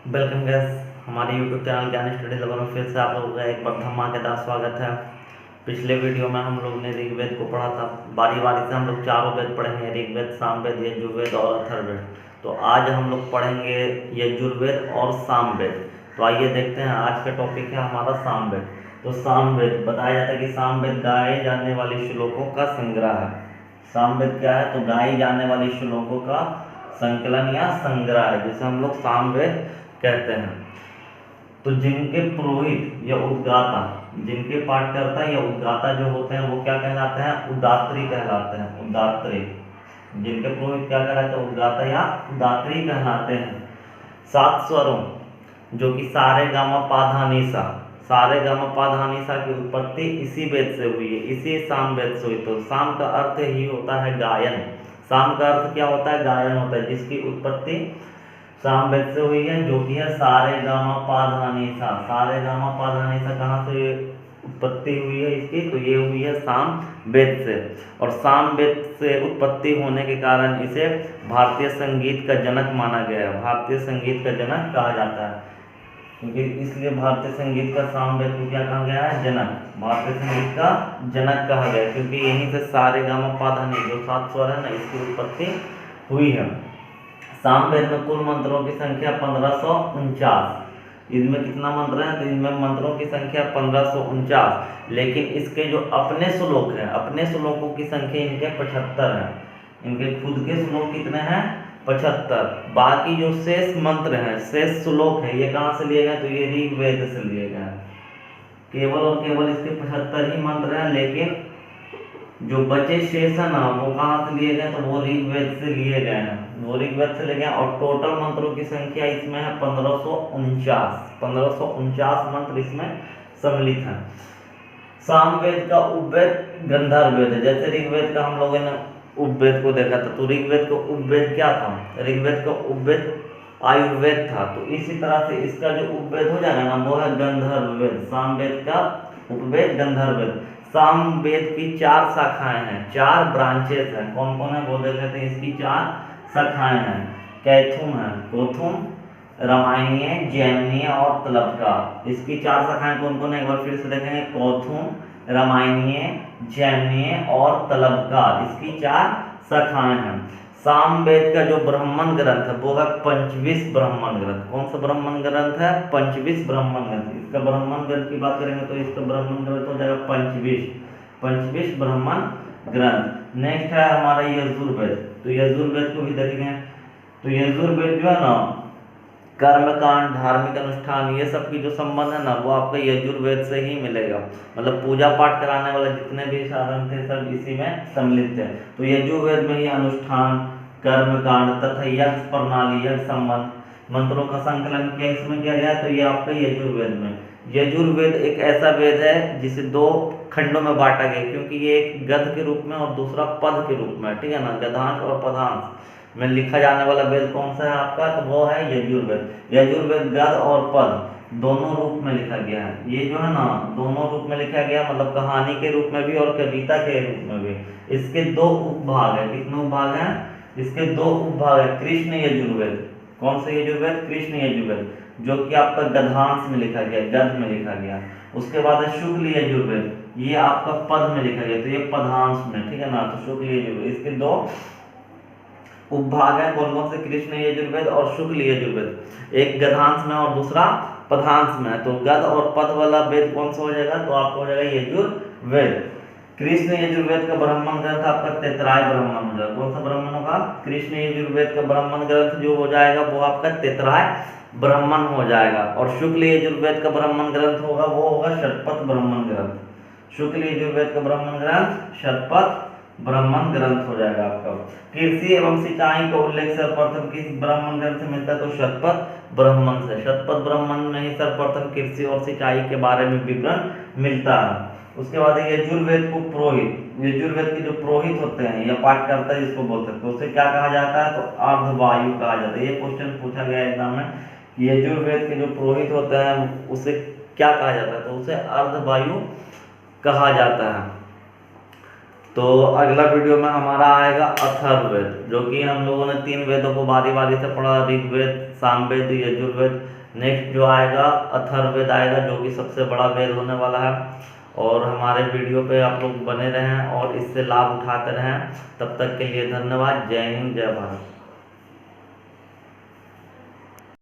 Welcome gas, हमारे YouTube channel ज्ञान study lover में फिर से आप लोगों का एक बार धमाकेदार स्वागत है। पिछले वीडियो में हम लोग ने ऋग्वेद को पढ़ा था। बारी बारी से हम लोग चारों वेद पढ़ेंगे, ऋग्वेद, सामवेद, यजुर्वेद और अथर्ववेद। तो आज हम लोग पढ़ेंगे यजुर्वेद और सामवेद। तो आइए देखते हैं, आज का टॉपिक है हमारा सामवेद। तो सामवेद बताया जाता है कि सामवेद गाए जाने वाले श्लोकों का संग्रह है। सामवेद क्या है? तो गाई जाने वाले श्लोकों का संकलन या संग्रह है, जिसे हम लोग सामवेद कहते हैं। तो जिनके पुरोहित या उद्गाता, जिनके पाठकर्ता या उद्गाता जो होते हैं वो क्या कहलाते हैं? उदात्री कहलाते हैं। उदात्री, जिनके पुरोहित क्या कहलाते हैं? उद्गाता या उदात्री कहलाते हैं। 7 स्वरों जो कि सारे गामा पा धा नी सा, सारे गामा पा धा नी सा की उत्पत्ति इसी वेद से हुई है, इसी सामवेद से हुई। तो साम का अर्थ ही होता है गायन। साम का अर्थ क्या होता है? गायन होता है, जिसकी उत्पत्ति सामवेद से हुई है, जो कि है सारे गामा पा धा नी सा। सारे गामा पा धा नी सा कहाँ से उत्पत्ति हुई है इसकी? तो ये हुई है सामवेद से। और सामवेद से उत्पत्ति होने के कारण इसे भारतीय संगीत का जनक माना गया है। भारतीय संगीत का जनक कहा जाता है, क्योंकि इसलिए भारतीय संगीत का सामवेद को क्या कहा गया है? जनक। भारतीय संगीत का जनक कहा गया क्योंकि यहीं से सारे गामा पा धा नी, जो 7 स्वर है ना, इसकी उत्पत्ति हुई है। सामवेद में कुल मंत्रों की संख्या 1549। इसमें कितना मंत्र है? तो इनमें मंत्रों की संख्या 1549, लेकिन इसके जो अपने श्लोक हैं, अपने श्लोकों की संख्या इनके 75 है। इनके खुद के श्लोक कितने हैं? 75। बाकी जो शेष मंत्र हैं, शेष श्लोक है, ये कहाँ से लिए गए? तो ये ऋग्वेद से लिए गए। केवल और केवल इसके 75 ही मंत्र हैं, लेकिन जो बचे शेष है ना, वो कहाँ से लिए गए? तो वो ऋग्वेद से लिए गए हैं। वो ऋग्वेद से लिए गए और टोटल मंत्रों की संख्या इसमें है 1549। 1549 मंत्र इसमें सम्मिलित हैं। सामवेद का उपवेद गंधर्व वेद है। जैसे ऋग्वेद का हम लोगों ने उपवेद को देखा था, तो ऋग्वेद का उपवेद क्या था? ऋग्वेद का उपवेद आयुर्वेद था। तो इसी तरह से इसका जो उपवेद हो जाएगा ना, वो है गंधर्व वेद। सामवेद का उपवेद गंधर्व वेद। सामवेद की 4 शाखाएं हैं, 4 ब्रांचेस हैं। कौन कौन है वो देख लेते हैं। इसकी 4 शाखाएं हैं। कैथुम है, कोथुम, रामायणीय, जैमिनीय और तलबकार। इसकी 4 शाखाएं कौन कौन है? एक बार फिर से देखेंगे। कोथुम, रामायणीय, जैमिनीय और तलबकार, इसकी 4 शाखाएं हैं। सामवेद का जो ब्राह्मण ग्रंथ है वो है पंचविश ब्राह्मण ग्रंथ। कौन सा ब्राह्मण ग्रंथ है? पंचविश ब्राह्मण ग्रंथ। इसका ब्राह्मण ग्रंथ की बात करेंगे तो इसका ब्राह्मण ग्रंथ हो जाएगा पंचविश, पंचविश ब्राह्मण ग्रंथ। नेक्स्ट है हमारा यजुर्वेद। तो यजुर्वेद को भी देखेंगे। तो यजुर्वेद जो है ना, कर्मकांड, धार्मिक अनुष्ठान, ये सब की जो संबंध है ना, वो आपका यजुर्वेद से ही मिलेगा। मतलब पूजा पाठ कराने वाले जितने भी साधन थे सब इसी में सम्मिलित थे। तो यजुर्वेद में ही अनुष्ठान, कर्मकांड तथा यज्ञ प्रणाली, यज्ञ संबंध, मंत्रों का संकलन किया, इसमें किया गया। तो ये आपका यजुर्वेद में। यजुर्वेद एक ऐसा वेद है जिसे 2 खंडों में बांटा गया, क्योंकि ये एक गद्य के रूप में और दूसरा पद के रूप में, ठीक है ना। गद्यांश और पदांश में लिखा जाने वाला वेद कौन सा है आपका? तो वो है यजुर्वेद। यजुर्वेद गद्य और पद दोनों रूप में लिखा गया है। ये जो है ना, दोनों रूप में लिखा गया, मतलब कहानी के रूप में भी और कविता के रूप में भी। इसके 2 उपभाग है। कितने उपभाग हैं? इसके 2 उपभाग है। कृष्ण यजुर्वेद। कौन सा यजुर्वेद? कृष्ण यजुर्वेद, जो कि आपका गद्यांश में लिखा गया, गद्य में लिखा गया। उसके बाद है शुक्ल यजुर्वेद, ये आपका पद में लिखा गया, तो ये पदांश में, ठीक है ना। तो शुक्ल यजुर्वेद, इसके 2 उपभाग है। कौन कौन से? कृष्ण यजुर्वेद और शुक्ल यजुर्वेद। एक गद्यांश में और दूसरा पदांश में। तो गद्य और पद वाला वेद कौन सा हो जाएगा? तो आपको हो जाएगा यजुर्वेद। कृष्ण यजुर्वेद का ब्राह्मण ग्रंथ आपका तैतराय ब्राह्मण हो जाएगा। कौन सा ब्राह्मण होगा? कृष्ण यजुर्वेद का ब्राह्मण ग्रंथ जो हो जाएगा वो आपका तैतराय ब्राह्मण हो जाएगा। और शुक्ल यजुर्वेद का ब्राह्मण ग्रंथ होगा वो होगा शतपथ ब्राह्मण ग्रंथ। शुक्ल यजुर्वेद का ब्राह्मण ग्रंथ शतपथ ब्राह्मण ग्रंथ हो जाएगा आपका। कृषि एवं सिंचाई का उल्लेख सर्वप्रथम किस ब्राह्मण ग्रंथ से मिलता है? तो शतपथ ब्राह्मण से। शतपथ ब्राह्मण में ही सर्वप्रथम कृषि और सिंचाई के बारे में विवरण मिलता है। उसके बाद यजुर्वेद को पुरोहित, यजुर्वेद के जो पुरोहित होते हैं या पाठकर्ता जिसको बोलते हैं, तो उसे क्या कहा जाता है? तो अर्धवायु कहा जाता है। ये क्वेश्चन पूछा गया एग्जाम में, यजुर्वेद के जो पुरोहित होते हैं उसे क्या कहा जाता है? तो उसे अर्धवायु कहा जाता है। तो अगला वीडियो में हमारा आएगा अथर्ववेद, जो कि हम लोगों ने 3 वेदों को बारी बारी से पढ़ा, ऋग्वेद, सामवेद, यजुर्वेद। नेक्स्ट जो आएगा अथर्ववेद आएगा, जो कि सबसे बड़ा वेद होने वाला है। और हमारे वीडियो पे आप लोग बने रहें और इससे लाभ उठाते रहें। तब तक के लिए धन्यवाद। जय हिंद, जय भारत।